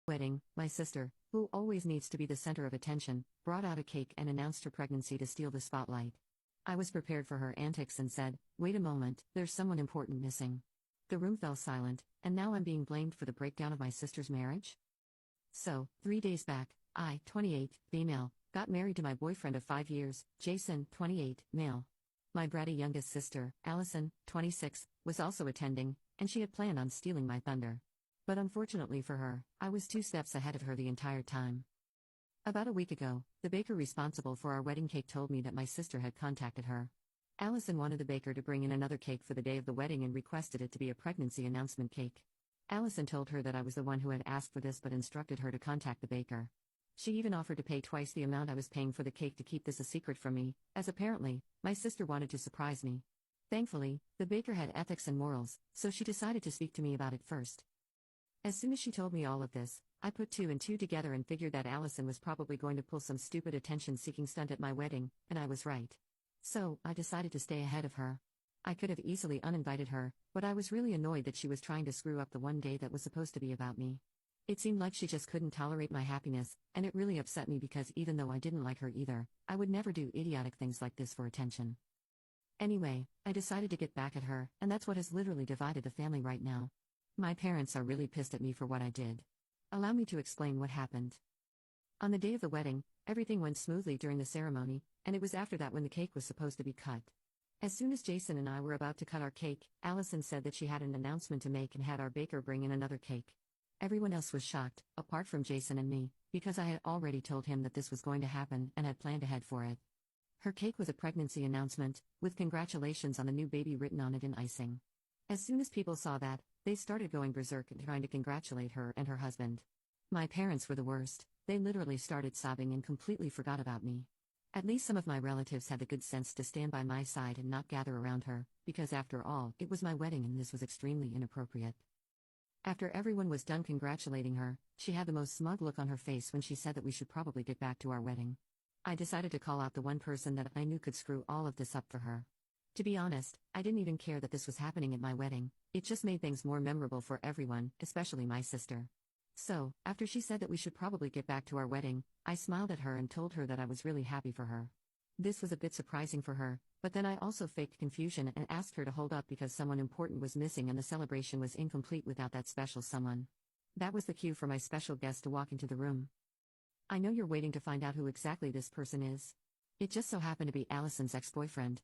Wedding, my sister, who always needs to be the center of attention, brought out a cake and announced her pregnancy to steal the spotlight. I was prepared for her antics and said, "Wait a moment, there's someone important missing." The room fell silent, and now I'm being blamed for the breakdown of my sister's marriage? So, 3 days back, I, 28, female, got married to my boyfriend of 5 years, Jason, 28, male. My bratty youngest sister, Allison, 26, was also attending, and she had planned on stealing my thunder. But unfortunately for her, I was 2 steps ahead of her the entire time. About a week ago, the baker responsible for our wedding cake told me that my sister had contacted her. Allison wanted the baker to bring in another cake for the day of the wedding and requested it to be a pregnancy announcement cake. Allison told her that I was the one who had asked for this but instructed her to contact the baker. She even offered to pay twice the amount I was paying for the cake to keep this a secret from me, as apparently, my sister wanted to surprise me. Thankfully, the baker had ethics and morals, so she decided to speak to me about it first. As soon as she told me all of this, I put 2 and 2 together and figured that Allison was probably going to pull some stupid attention-seeking stunt at my wedding, and I was right. So, I decided to stay ahead of her. I could have easily uninvited her, but I was really annoyed that she was trying to screw up the one day that was supposed to be about me. It seemed like she just couldn't tolerate my happiness, and it really upset me because even though I didn't like her either, I would never do idiotic things like this for attention. Anyway, I decided to get back at her, and that's what has literally divided the family right now. My parents are really pissed at me for what I did. Allow me to explain what happened. On the day of the wedding, everything went smoothly during the ceremony, and it was after that when the cake was supposed to be cut. As soon as Jason and I were about to cut our cake, Allison said that she had an announcement to make and had our baker bring in another cake. Everyone else was shocked, apart from Jason and me, because I had already told him that this was going to happen and had planned ahead for it. Her cake was a pregnancy announcement, with congratulations on the new baby written on it in icing. As soon as people saw that, they started going berserk and trying to congratulate her and her husband. My parents were the worst, they literally started sobbing and completely forgot about me. At least some of my relatives had the good sense to stand by my side and not gather around her, because after all, it was my wedding and this was extremely inappropriate. After everyone was done congratulating her, she had the most smug look on her face when she said that we should probably get back to our wedding. I decided to call out the one person that I knew could screw all of this up for her. To be honest, I didn't even care that this was happening at my wedding, it just made things more memorable for everyone, especially my sister. So, after she said that we should probably get back to our wedding, I smiled at her and told her that I was really happy for her. This was a bit surprising for her, but then I also faked confusion and asked her to hold up because someone important was missing and the celebration was incomplete without that special someone. That was the cue for my special guest to walk into the room. I know you're waiting to find out who exactly this person is. It just so happened to be Allison's ex-boyfriend,